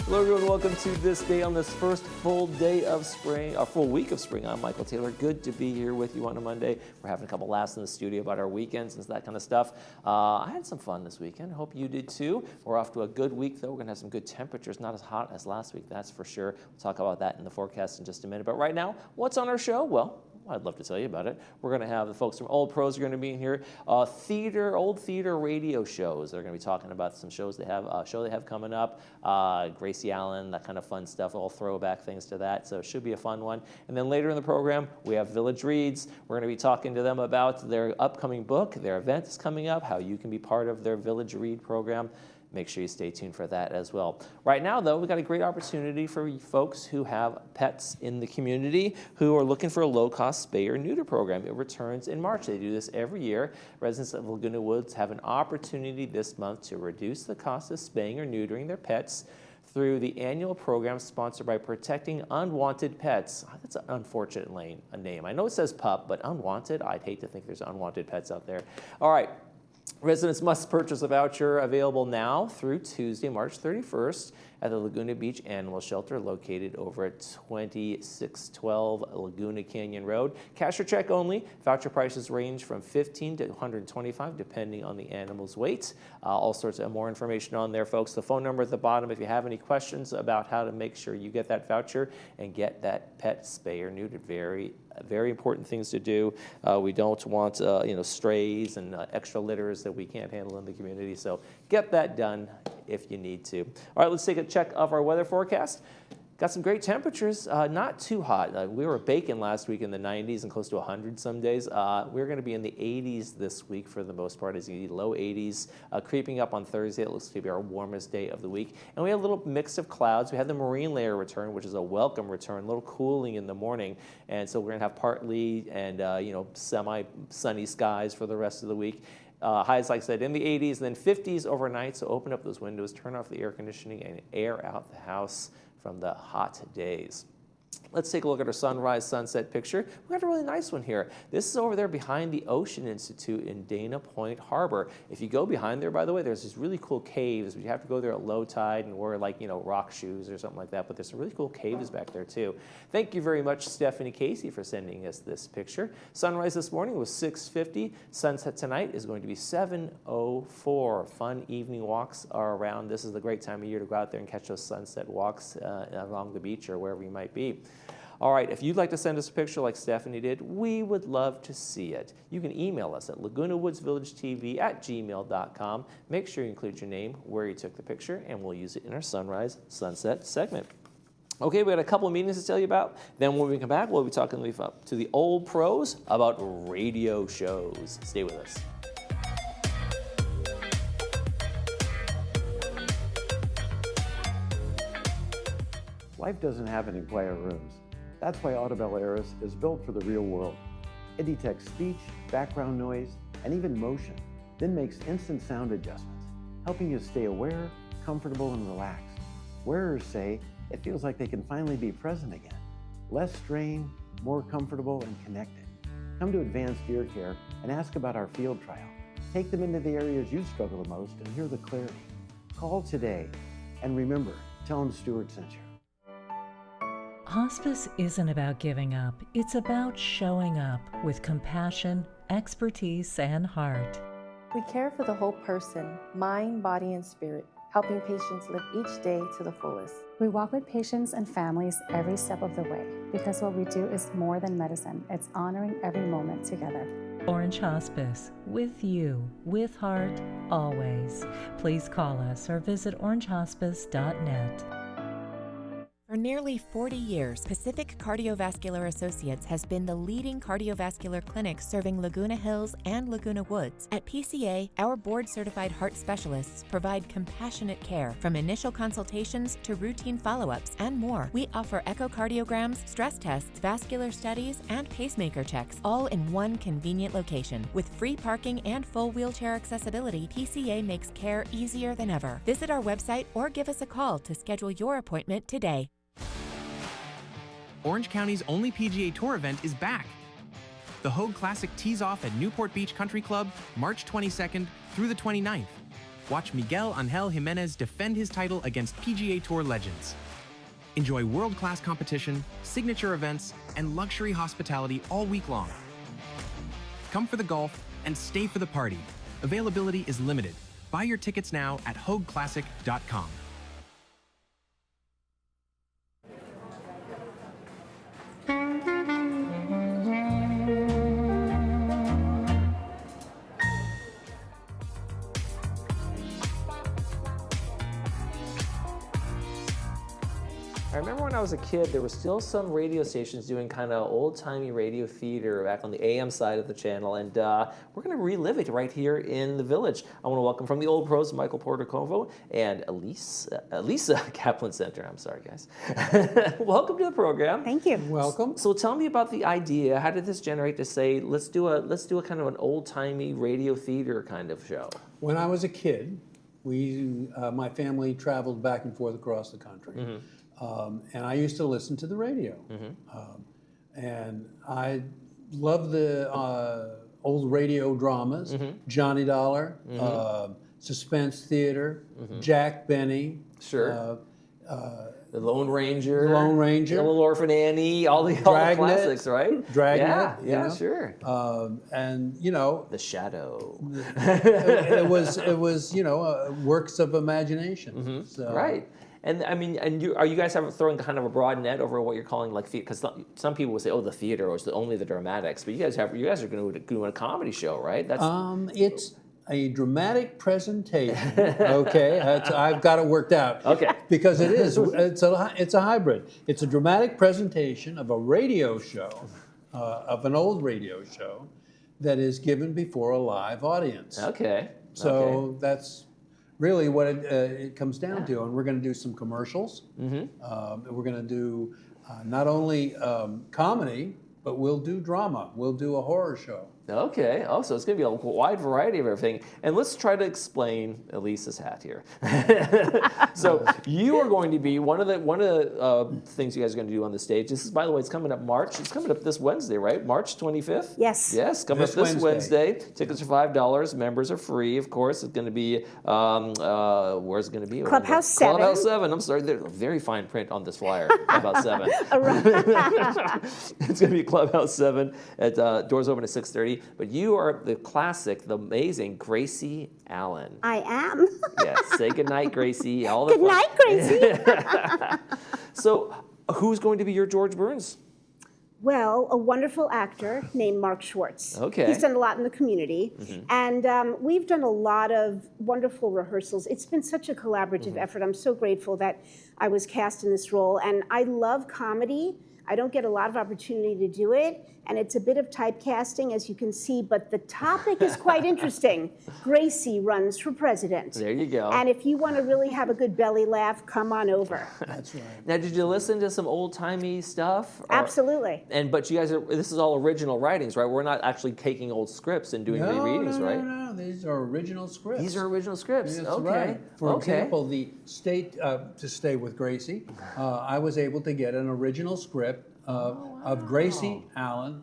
Hello everyone, welcome to This Day on this first full day of spring, or full week of spring. I'm Michael Taylor. Good to be here with you on a Monday. We're having a couple laughs in the studio about our weekends and that kind of stuff. I had some fun this weekend. I hope you did too. We're off to a good week though. We're gonna have some good temperatures, not as hot as last week, that's for sure. We'll talk about that in the forecast in just a minute. But right now, what's on our show? Well, I'd love to tell you about it. We're going to have the folks from Old Pros are going to be in here. Old theater radio shows. They're going to be talking about some shows they have. Show they have coming up. Gracie Allen, that kind of fun stuff. All throwback things to that. So it should be a fun one. And then later in the program, we have Village Reads. We're going to be talking to them about their upcoming book. Their event is coming up. How you can be part of their Village Read program. Make sure you stay tuned for that as well. Right now, though, we've got a great opportunity for folks who have pets in the community who are looking for a low-cost spay or neuter program. It returns in March. They do this every year. Residents of Laguna Woods have an opportunity this month to reduce the cost of spaying or neutering their pets through the annual program sponsored by Protecting Unwanted Pets. That's an unfortunate name. I know it says pup, but unwanted, I'd hate to think there's unwanted pets out there. All right. Residents must purchase a voucher available now through Tuesday, March 31st at the Laguna Beach Animal Shelter located over at 2612 Laguna Canyon Road. Cash or check only. Voucher prices range from $15 to $125 depending on the animal's weight. All sorts of more information on there, folks. The phone number at the bottom if you have any questions about how to make sure you get that voucher and get that pet spay or neutered. Very important things to do. We don't want strays and extra litters that we can't handle in the community. So get that done if you need to. All right, let's take a check of our weather forecast. Got some great temperatures, not too hot. We were baking last week in the 90s and close to 100 some days. We're going to be in the 80s this week for the most part. It's going to be low 80s. Creeping up on Thursday, it looks to be our warmest day of the week. And we had a little mix of clouds. We had the marine layer return, which is a welcome return, a little cooling in the morning. And so we're going to have partly and semi-sunny skies for the rest of the week. Highs, like I said, in the 80s, and then 50s overnight. So open up those windows, turn off the air conditioning, and air out the house from the hot days. Let's take a look at our sunrise sunset picture. We have a really nice one here. This is over there behind the Ocean Institute in Dana Point Harbor. If you go behind there, by the way, there's these really cool caves. You have to go there at low tide and wear rock shoes or something like that, but there's some really cool caves back there too. Thank you very much, Stephanie Casey, for sending us this picture. Sunrise this morning was 6:50. Sunset tonight is going to be 7:04. Fun evening walks are around. This is the great time of year to go out there and catch those sunset walks along the beach or wherever you might be. All right, if you'd like to send us a picture like Stephanie did, we would love to see it. You can email us at lagunawoodsvillagetv@gmail.com. Make sure you include your name, where you took the picture, and we'll use it in our sunrise sunset segment. Okay, we got a couple of meetings to tell you about. Then when we come back, we'll be talking to the Old Pros about radio shows. Stay with us. Life doesn't have any quiet rooms. That's why Audibel Aris is built for the real world. It detects speech, background noise, and even motion, then makes instant sound adjustments, helping you stay aware, comfortable, and relaxed. Wearers say it feels like they can finally be present again. Less strain, more comfortable, and connected. Come to Advanced Ear Care and ask about our field trial. Take them into the areas you struggle the most and hear the clarity. Call today, and remember, tell them Stuart sent you. Hospice isn't about giving up. It's about showing up with compassion, expertise, and heart. We care for the whole person, mind, body, and spirit, helping patients live each day to the fullest. We walk with patients and families every step of the way because what we do is more than medicine. It's honoring every moment together. Orange Hospice, with you, with heart, always. Please call us or visit orangehospice.net. For nearly 40 years, Pacific Cardiovascular Associates has been the leading cardiovascular clinic serving Laguna Hills and Laguna Woods. At PCA, our board-certified heart specialists provide compassionate care from initial consultations to routine follow-ups and more. We offer echocardiograms, stress tests, vascular studies, and pacemaker checks, all in one convenient location. With free parking and full wheelchair accessibility, PCA makes care easier than ever. Visit our website or give us a call to schedule your appointment today. Orange County's only PGA Tour event is back. The Hogue Classic tees off at Newport Beach Country Club March 22nd through the 29th. watch Miguel Angel Jimenez defend his title against PGA Tour legends. Enjoy world-class competition, signature events, and luxury hospitality all week long. Come for the golf and stay for the party. Availability is limited. Buy your tickets now at hoagclassic.com. I remember when I was a kid, there were still some radio stations doing kind of old-timey radio theater back on the AM side of the channel, and we're going to relive it right here in the Village. I want to welcome from the Old Pros, Michael Porter-Convo and Elisa Kaplan Center. I'm sorry, guys. Welcome to the program. Thank you. Welcome. So tell me about the idea. How did this generate to say, let's do a kind of an old-timey radio theater kind of show? When I was a kid, my family traveled back and forth across the country. Mm-hmm. And I used to listen to the radio. And I loved the old radio dramas, Johnny Dollar, Suspense Theater, Jack Benny. Sure. The Lone Ranger. The Lone Ranger. Little Orphan Annie, all the classics, right? Dragnet. Yeah, sure. And, you know. The Shadow. it was works of imagination. So. Right. And I mean, are you guys throwing kind of a broad net over what you're calling like theater? Because some people will say, oh, the theater or it's only the dramatics. But you guys are going to do a comedy show, right? It's a dramatic presentation. Okay, I've got it worked out. Okay, because it is. It's a hybrid. It's a dramatic presentation of a radio show, of an old radio show, that is given before a live audience. Okay. So that's really what it comes down to. And we're going to do some commercials. We're going to do not only comedy, but we'll do drama. We'll do a horror show. Okay. Oh, so it's going to be a wide variety of everything. And let's try to explain Elisa's hat here. So you are going to be one of the things you guys are going to do on the stage. This is, by the way, it's coming up March. It's coming up this Wednesday, right? March 25th? Yes. Yes, coming up this Wednesday. Tickets are $5. Members are free, of course. It's going to be, where's it going to be? Clubhouse 7. Clubhouse 7. I'm sorry. There's very fine print on this flyer. Clubhouse 7. It's going to be Clubhouse 7. Doors open at 6:30. But you are the classic, the amazing Gracie Allen. I am. Yes. Say goodnight, Gracie. Good night, Gracie. So, who's going to be your George Burns? Well, a wonderful actor named Mark Schwartz. Okay. He's done a lot in the community. And we've done a lot of wonderful rehearsals. It's been such a collaborative effort. I'm so grateful that I was cast in this role. And I love comedy. I don't get a lot of opportunity to do it. And it's a bit of typecasting, as you can see, but the topic is quite interesting. Gracie runs for president. There you go. And if you want to really have a good belly laugh, come on over. That's right. Now, did you listen to some old-timey stuff? Absolutely. But you guys this is all original writings, right? We're not actually taking old scripts and doing rereadings, right? No, these are original scripts. These are original scripts. That's okay. right. For example, the state, to stay with Gracie, I was able to get an original script of Gracie Allen,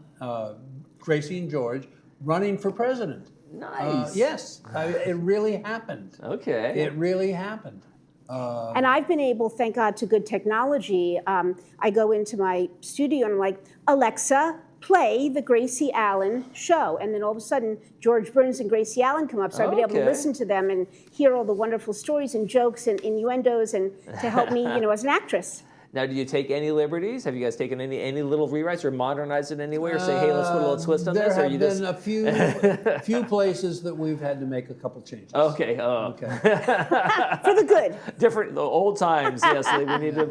Gracie and George running for president. Nice. Yes, it really happened. Okay. It really happened. And I've been able, thank God, to good technology. I go into my studio and I'm like, Alexa, play the Gracie Allen show. And then all of a sudden, George Burns and Gracie Allen come up. So I've been able to listen to them and hear all the wonderful stories and jokes and innuendos and to help me, as an actress. Now, do you take any liberties? Have you guys taken any little rewrites or modernized it in any way, or say, hey, let's put a little twist on this? There have been a few places that we've had to make a couple changes. Okay. Okay. For the good. Different, the old times. Yes,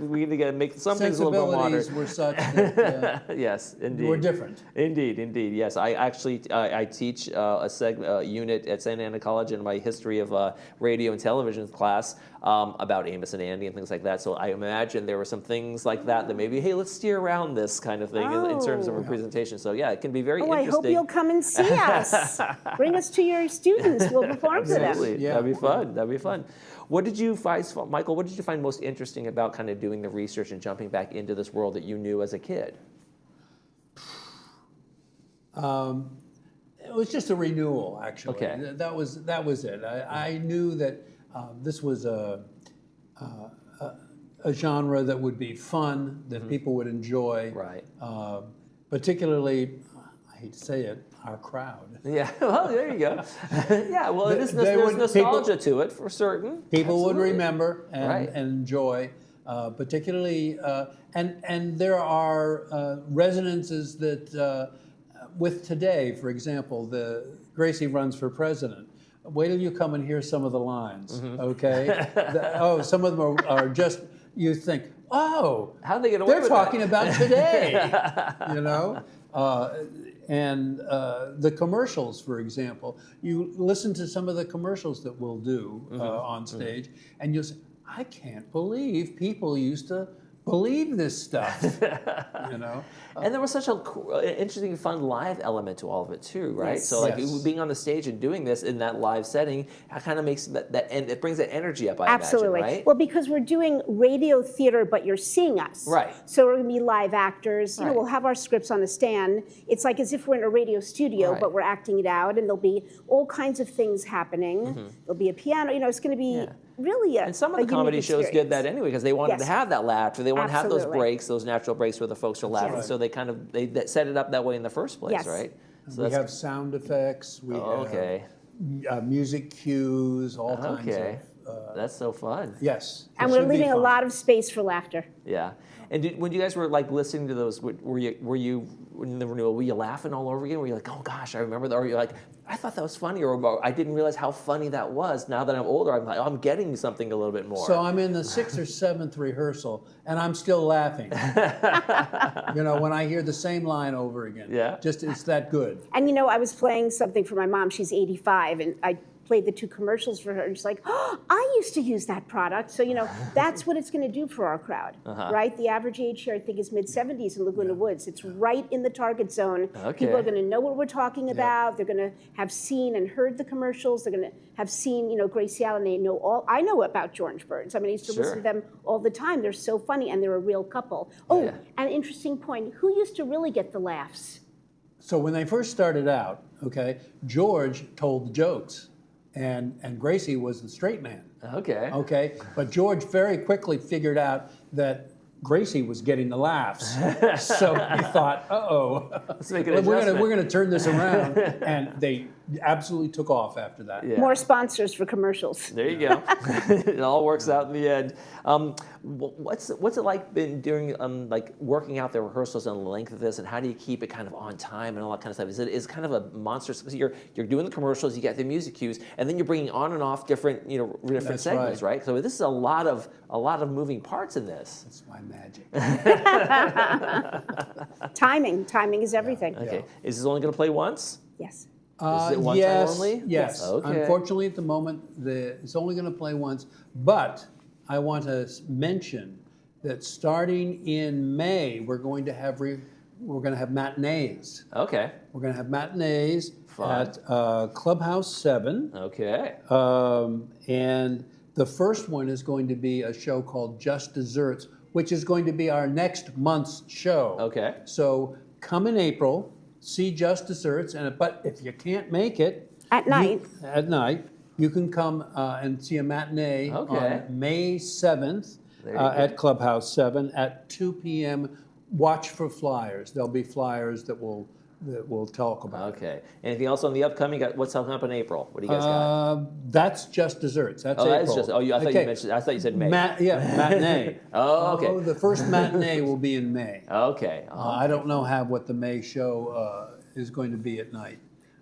we need to make some things a little bit more modern. Sensibilities were such that yes, indeed. we're different. Indeed. Yes, I actually I teach a unit at Santa Ana College in my history of radio and television class about Amos and Andy and things like that. So I imagine there were some things like that maybe, hey, let's steer around this kind of thing in terms of a presentation. So yeah, it can be very interesting. I hope you'll come and see us. Bring us to your students. We'll perform for them. Absolutely. Yeah. That'd be fun. What did you find, Michael, what did you find most interesting about kind of doing the research and jumping back into this world that you knew as a kid? was just a renewal, actually. Okay. That was it. I knew that this was a genre that would be fun, that people would enjoy. Right. Particularly, I hate to say it, our crowd. Yeah, well, there you go. Yeah, well, there's would- nostalgia to it for certain. People would Absolutely. remember Right. and enjoy, particularly, and there are resonances that, with today, for example, Gracie runs for president. Wait till you come and hear some of the lines, okay? Some of them are just, you think, oh, How they get away they're with talking that? about today, you know? And the commercials, for example, you listen to some of the commercials that we'll do on stage, and you'll say, I can't believe people used to believe this stuff, you know? And there was such an interesting, fun live element to all of it too, right? Yes. So like Yes. being on the stage and doing this in that live setting, it kind of makes that and it brings that energy up. I Absolutely. imagine, right? Well, because we're doing radio theater, but you're seeing us. Right. So we're going to be live actors. You know, Right. we'll have our scripts on a stand. It's like as if we're in a radio studio, Right. but we're acting it out, and there'll be all kinds of things happening. There'll be a piano. You know, it's going to be Yeah. really a And some of a the comedy unique shows did experience. that anyway because they wanted to Yes. have that laughter. They want to have those Absolutely. breaks, those natural breaks where the folks are laughing. Yes. So they kind of they set it up that way in the first place, Yes. right? So We have sound effects, we okay. have music cues, all kinds Okay. of, That's so fun. yes. And it we're should be leaving a fun. lot of space for laughter. Yeah. And when you guys were like listening to those, were you in the renewal? Were you laughing all over again? Were you like, oh gosh, I remember that? Or you're like, I thought that was funny, or I didn't realize how funny that was. Now that I'm older, I'm like, oh, I'm getting something a little bit more. So I'm in the 6th or 7th rehearsal, and I'm still laughing. You know, when I hear the same line over again. Yeah. Just, it's that good. And you know, I was playing something for my mom. She's 85, and I played the 2 commercials for her, and she's like, oh, I used to use that product. So, you know, that's what it's going to do for our crowd, right? The average age here, I think, is mid-70s in Laguna Woods. It's right in the target zone. Okay. People are going to know what we're talking about. They're going to have seen and heard the commercials. They're going to have seen, you know, Gracie Allen. They know all. I know about George Burns. I mean, I used to listen to them all the time. They're so funny, and they're a real couple. Oh, and interesting point. Who used to really get the laughs? So when they first started out, okay, George told the jokes, and Gracie was the straight man. Okay. Okay, but George very quickly figured out that Gracie was getting the laughs, so he thought, "Uh-oh, Let's make an we're adjustment." gonna turn this around," and they absolutely took off after that. Yeah. More sponsors for commercials. There you go. It all works out in the end. What's it like been doing like working out the rehearsals and the length of this, and how do you keep it kind of on time and all that kind of stuff? Is it kind of a monstrous? Because you're doing the commercials, you get the music cues, and then you're bringing on and off different different That's segments, right? So this is a lot of moving parts in this. That's my magic. Timing is everything. Okay, is this only going to play once? Yes. Is it one time yes, only? yes. Okay. Unfortunately, at the moment, it's only going to play once. But I want to mention that starting in May, we're going to have matinees. Okay. We're going to have matinees Fun. at Clubhouse 7. Okay. And the first one is going to be a show called Just Desserts, which is going to be our next month's show. Okay. So come in April, see Just Desserts, but if you can't make it At night. you can come and see a matinee Okay. on May 7th There you go. at Clubhouse 7 at 2 p.m. Watch for flyers. There'll be flyers that we'll talk about. Okay. Anything else on the upcoming? What's coming up in April? What do you guys got? That's Just Desserts. That's Oh, April. that's just. Oh, I thought you mentioned. I thought you said May. Matinee. Oh, okay. The first matinee will be in May. Okay. I don't know what the May show is going to be at night.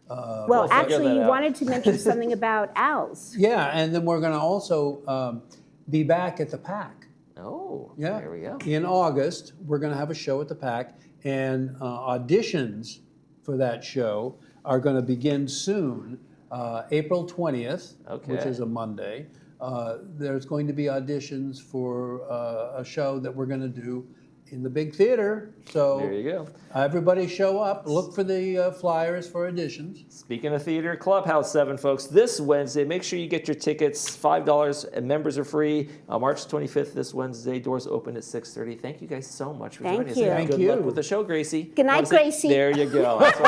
Well, we'll figure actually, that you out. wanted to mention something about owls. Yeah, and then we're going to also be back at the PAC. Oh. Yeah. There we go. In August, we're going to have a show at the PAC, and auditions for that show are going to begin soon, April 20th, which Okay. is a Monday. There's going to be auditions for a show that we're going to do in the big theater. So There you go. everybody show up. Look for the flyers for auditions. Speaking of theater, Clubhouse 7, folks, this Wednesday, make sure you get your tickets. $5, and members are free. March 25th, this Wednesday, doors open at 6:30. Thank you guys so much for joining us. you. Thank Good you. luck with the show, Gracie. Good night, Gracie. There you go. That's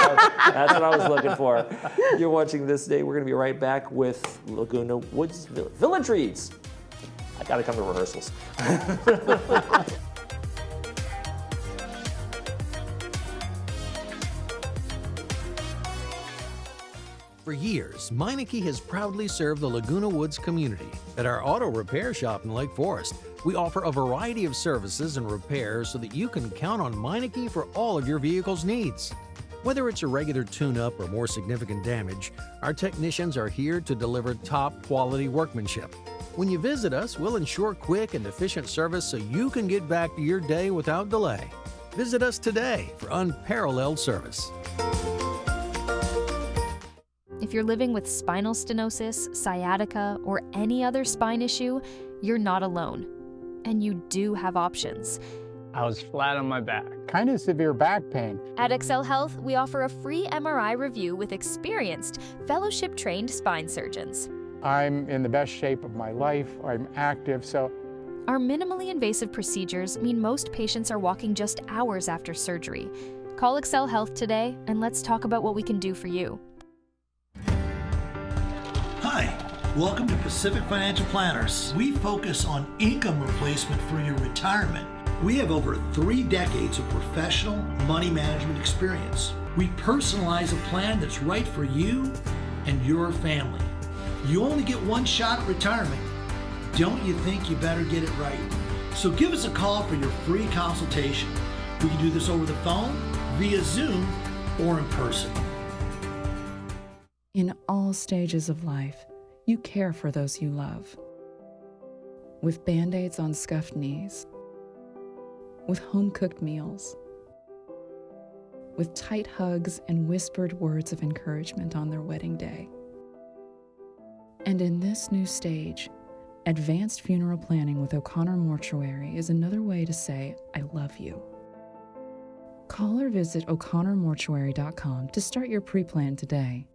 what I was looking for. You're watching This Day. We're going to be right back with Laguna Woods Village Reads. I got to come to rehearsals. For years, Meineke has proudly served the Laguna Woods community. At our auto repair shop in Lake Forest, we offer a variety of services and repairs so that you can count on Meineke for all of your vehicle's needs. Whether it's a regular tune-up or more significant damage, our technicians are here to deliver top-quality workmanship. When you visit us, we'll ensure quick and efficient service so you can get back to your day without delay. Visit us today for unparalleled service. If you're living with spinal stenosis, sciatica, or any other spine issue, you're not alone. And you do have options. I was flat on my back, kind of severe back pain. At Excel Health, we offer a free MRI review with experienced, fellowship-trained spine surgeons. I'm in the best shape of my life. I'm active, so Our minimally invasive procedures mean most patients are walking just hours after surgery. Call Excel Health today and let's talk about what we can do for you. Hi, welcome to Pacific Financial Planners. We focus on income replacement for your retirement. We have over 3 decades of professional money management experience. We personalize a plan that's right for you and your family. You only get one shot at retirement. Don't you think you better get it right? So give us a call for your free consultation. We can do this over the phone, via Zoom, or in person. In all stages of life, you care for those you love. With Band-Aids on scuffed knees, with home-cooked meals, with tight hugs and whispered words of encouragement on their wedding day. And in this new stage, advanced funeral planning with O'Connor Mortuary is another way to say, I love you. Call or visit o'connormortuary.com to start your pre-plan today.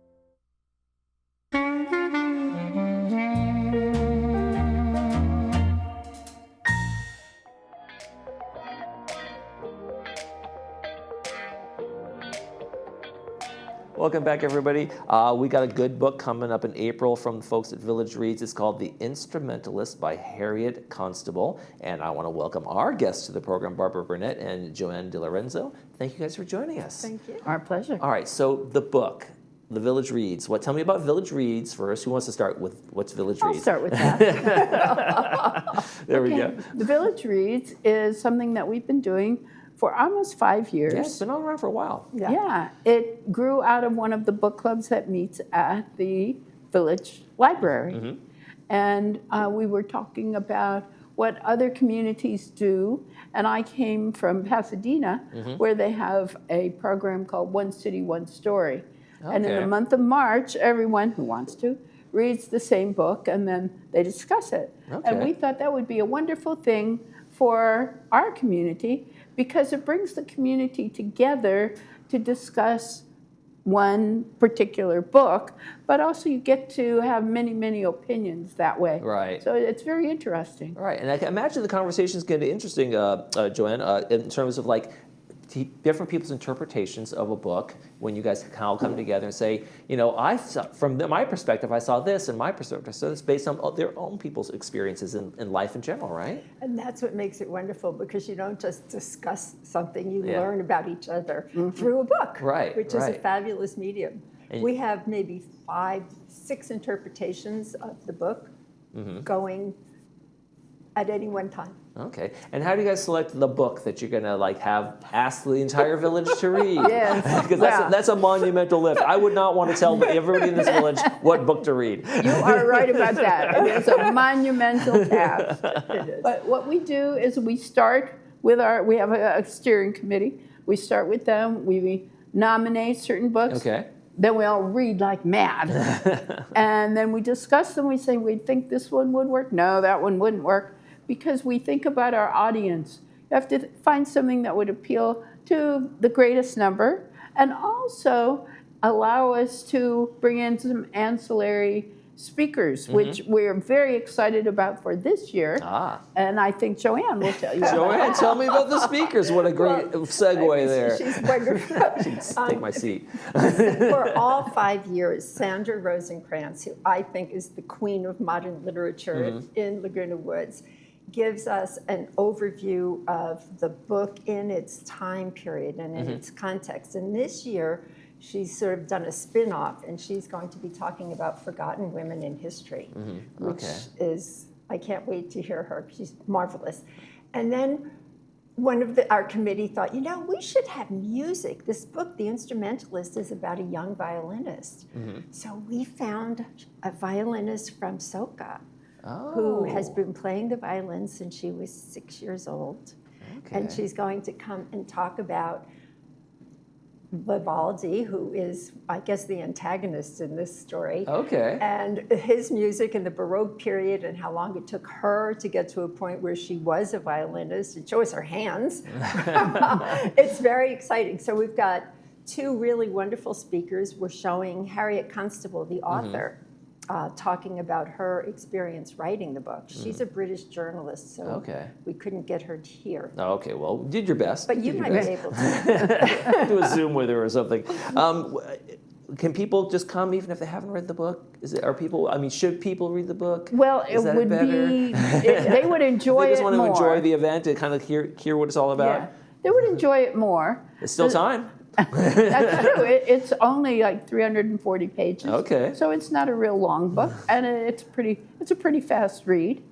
Welcome back, everybody. We got a good book coming up in April from the folks at Village Reads. It's called The Instrumentalist by Harriet Constable. And I want to welcome our guests to the program, Barbara Burnett and Joanne DiLorenzo. Thank you guys for joining us. Thank you. Our pleasure. All right, so the book, The Village Reads. Tell me about Village Reads first. Who wants to start with what's Village Reads? I'll start with that. There we go. The Village Reads is something that we've been doing for almost 5 years. Yeah, it's been around for a while. Yeah, it grew out of one of the book clubs that meets at the Village Library. Mm-hmm. And we were talking about what other communities do. And I came from Pasadena, where they have a program called One City, One Story. Okay. And in the month of March, everyone who wants to reads the same book and then they discuss it. Okay. And we thought that would be a wonderful thing for our community because it brings the community together to discuss one particular book, but also you get to have many, many opinions that way. Right. So it's very interesting. Right, and I can imagine the conversation's going to be interesting, Joanne, in terms of like different people's interpretations of a book when you guys all come together and say, you know, from my perspective, I saw this, and my perspective, so it's based on their own people's experiences in life in general, right? And that's what makes it wonderful, because you don't just discuss something, you learn about each other through a book, which is a fabulous medium. And we have maybe 5, 6 interpretations of the book going at any one time. Okay, and how do you guys select the book that you're gonna ask the entire village to read? Yes, because that's a monumental lift. I would not want to tell everybody in this village what book to read. You are right about that. It is a monumental task. But what we do is we start with we have a steering committee. We start with them. We nominate certain books. Okay. Then we all read like mad. And then we discuss them. We say, we think this one would work. No, that one wouldn't work. Because we think about our audience. You have to find something that would appeal to the greatest number and also allow us to bring in some ancillary speakers, which we're very excited about for this year. And I think Joanne will tell you. Joanne, tell me about the speakers. What a great segue there. She's wonderful. Take my seat. For all 5 years, Sandra Rosencrantz, who I think is the queen of modern literature in Laguna Woods, gives us an overview of the book in its time period and in its context. And this year, she's sort of done a spin-off, and she's going to be talking about forgotten women in history, which is, I can't wait to hear her. She's marvelous. And then one of our committee thought, you know, we should have music. This book, The Instrumentalist, is about a young violinist. So we found a violinist from Soka who has been playing the violin since she was 6 years old. And she's going to come and talk about Vivaldi, who is, I guess, the antagonist in this story. And his music in the Baroque period and how long it took her to get to a point where she was a violinist and show us her hands. It's very exciting. So we've got two really wonderful speakers. We're showing Harriet Constable, the author, talking about her experience writing the book. She's a British journalist, so we couldn't get her here. Okay, well, you did your best. But you might be able to. Do a Zoom with her or something. Can people just come even if they haven't read the book? Are people? I mean, should people read the book? Well, it would be. They would enjoy it more. They just want to enjoy the event and kind of hear what it's all about. Yeah, they would enjoy it more. It's still time. That's true. It's only like 340 pages. So it's not a real long book, and it's a pretty fast read.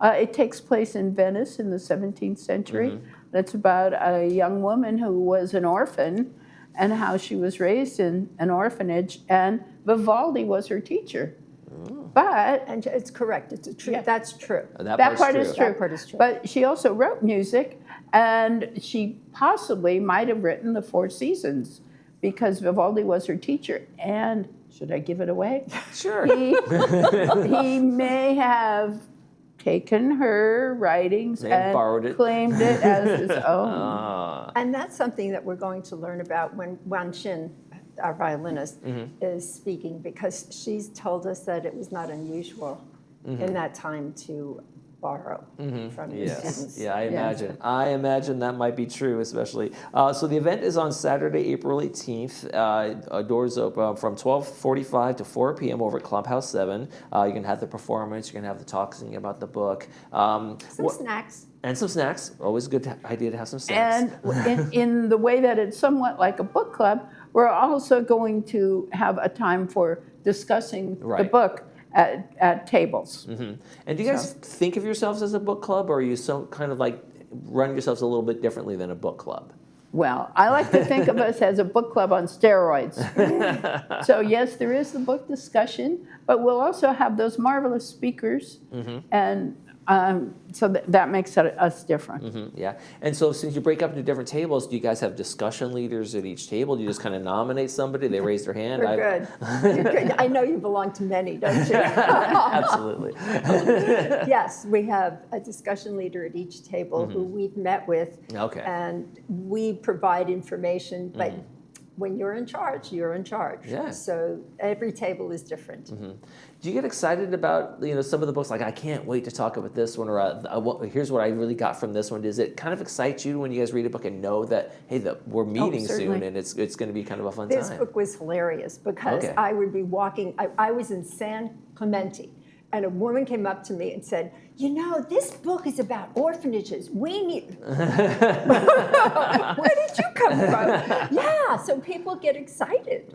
It takes place in Venice in the 17th century. It's about a young woman who was an orphan and how she was raised in an orphanage, and Vivaldi was her teacher. And it's correct. It's that's true. That part is true. But she also wrote music, and she possibly might have written the Four Seasons because Vivaldi was her teacher. And should I give it away? Sure. He may have taken her writings and claimed it as his own. And that's something that we're going to learn about when Wan Xin, our violinist, is speaking, because she's told us that it was not unusual in that time to borrow from the students. Yeah, I imagine that might be true, especially. So the event is on Saturday, April 18th. Doors open from 12:45 to 4 p.m. over at Clubhouse 7. You can have the performance, you can have the talking about the book. Some snacks. And some snacks. Always a good idea to have some snacks. And in the way that it's somewhat like a book club, we're also going to have a time for discussing the book at tables. And do you guys think of yourselves as a book club, or are you so kind of like run yourselves a little bit differently than a book club? Well, I like to think of us as a book club on steroids. So yes, there is the book discussion, but we'll also have those marvelous speakers, and so that makes us different. Yeah. And so since you break up into different tables, do you guys have discussion leaders at each table? Do you just kind of nominate somebody? They raise their hand? We're good. You're good. I know you belong to many, don't you? Absolutely. Yes, we have a discussion leader at each table who we've met with. And we provide information, but when you're in charge, you're in charge. So every table is different. Do you get excited about some of the books? Like, I can't wait to talk about this one, or here's what I really got from this one. Does it kind of excite you when you guys read a book and know that, hey, we're meeting soon and it's going to be kind of a fun time? This book was hilarious because I would be walking. I was in San Clemente, and a woman came up to me and said, you know, this book is about orphanages. We need... Where did you come from? Yeah, so people get excited.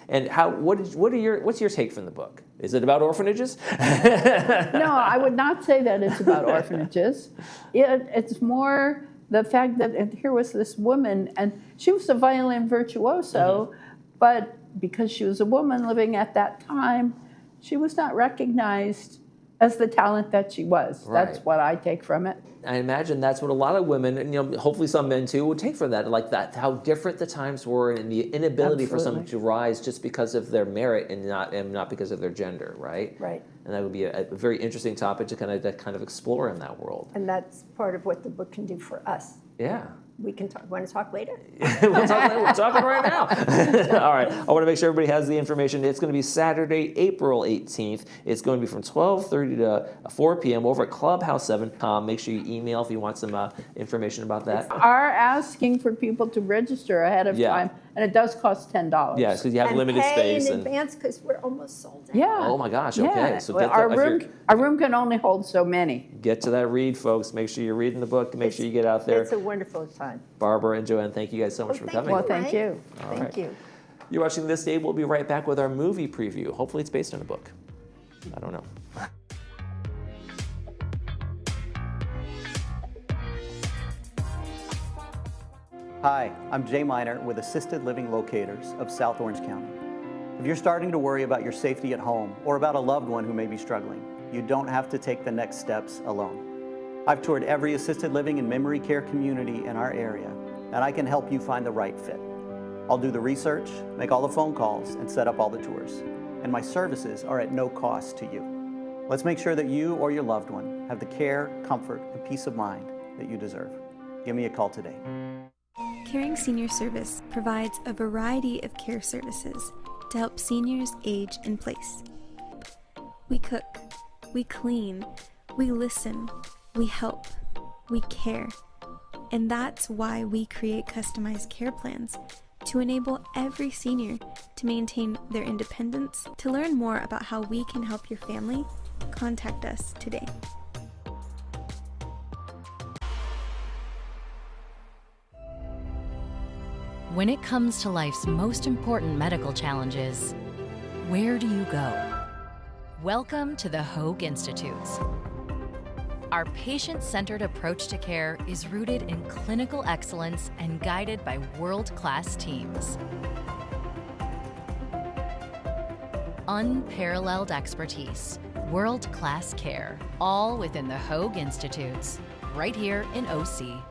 And what's your take from the book? Is it about orphanages? No, I would not say that it's about orphanages. It's more the fact that here was this woman, and she was a violin virtuoso, but because she was a woman living at that time, she was not recognized as the talent that she was. That's what I take from it. I imagine that's what a lot of women, and hopefully some men too, would take from that, like that, how different the times were and the inability for someone to rise just because of their merit and not because of their gender, right? Right. And that would be a very interesting topic to kind of explore in that world. And that's part of what the book can do for us. Yeah. We can talk. Want to talk later? We'll talk later. We're talking right now. All right. I want to make sure everybody has the information. It's going to be Saturday, April 18th. It's going to be from 12:30 to 4 p.m. over at Clubhouse 7. Make sure you email if you want some information about that. Are asking for people to register ahead of time, and it does cost $10. Yeah, because you have limited pay space. in advance because we're almost sold out. Yeah. Oh my gosh. Okay. Yeah. So Well, our room can only hold so many. Get to that read, folks. Make sure you're reading the book. Make sure you get out there. It's a wonderful time. Barbara and Joanne, thank you guys so much for coming. Well, thank you. Thank you. You're watching This Day. We'll be right back with our movie preview. Hopefully it's based on a book. I don't know. Hi, I'm Jay Miner with Assisted Living Locators of South Orange County. If you're starting to worry about your safety at home or about a loved one who may be struggling, you don't have to take the next steps alone. I've toured every assisted living and memory care community in our area, and I can help you find the right fit. I'll do the research, make all the phone calls, and set up all the tours. And my services are at no cost to you. Let's make sure that you or your loved one have the care, comfort, and peace of mind that you deserve. Give me a call today. Caring Senior Service provides a variety of care services to help seniors age in place. We cook, we clean, we listen, we help, we care. And that's why we create customized care plans to enable every senior to maintain their independence. To learn more about how we can help your family, contact us today. When it comes to life's most important medical challenges, where do you go? Welcome to the Hoag Institutes. Our patient-centered approach to care is rooted in clinical excellence and guided by world-class teams. Unparalleled expertise, world-class care, all within the Hoag Institutes, right here in OC.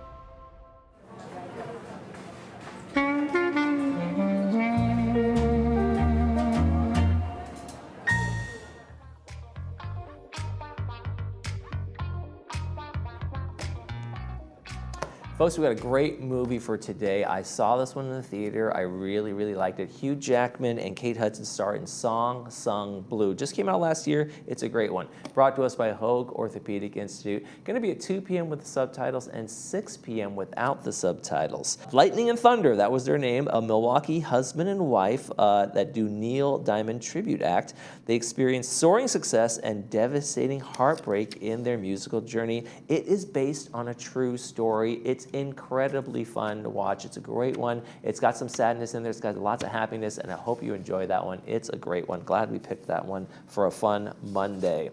Folks, we got a great movie for today. I saw this one in the theater. I really, really liked it. Hugh Jackman and Kate Hudson star in Song Sung Blue. Just came out last year. It's a great one. Brought to us by Hoag Orthopedic Institute. Going to be at 2 p.m. with the subtitles and 6 p.m. without the subtitles. Lightning and Thunder, that was their name. A Milwaukee husband and wife that do Neil Diamond tribute act. They experienced soaring success and devastating heartbreak in their musical journey. It is based on a true story. It's incredibly fun to watch. It's a great one. It's got some sadness in there. It's got lots of happiness, and I hope you enjoy that one. It's a great one. Glad we picked that one for a fun Monday.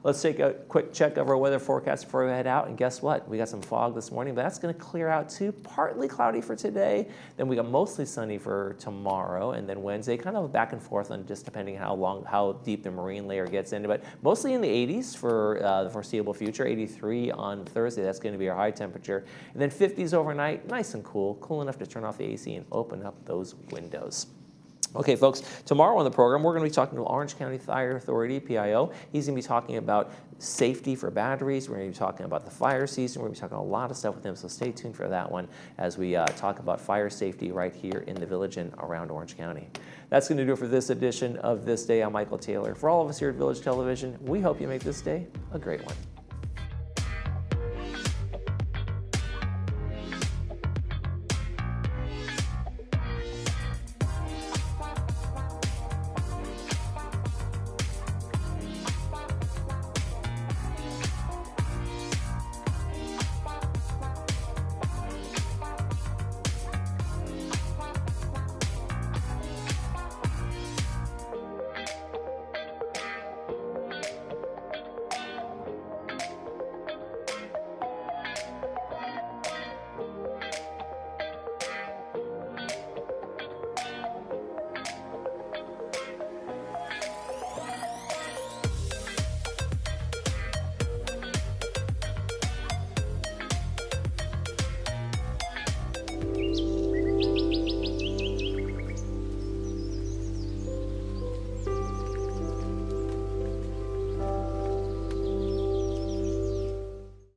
Let's take a quick check of our weather forecast before we head out. And guess what? We got some fog this morning, but that's going to clear out too. Partly cloudy for today. Then we got mostly sunny for tomorrow, and then Wednesday, kind of back and forth on just depending how deep the marine layer gets into. But mostly in the 80s for the foreseeable future. 83 on Thursday. That's going to be our high temperature. And then 50s overnight. Nice and cool enough to turn off the AC and open up those windows. Okay, folks, tomorrow on the program, we're going to be talking to Orange County Fire Authority, PIO. He's going to be talking about safety for batteries. We're going to be talking about the fire season. We're going to be talking a lot of stuff with him, so stay tuned for that one as we talk about fire safety right here in the village and around Orange County. That's going to do it for this edition of This Day. I'm Michael Taylor. For all of us here at Village Television, we hope you make this day a great one.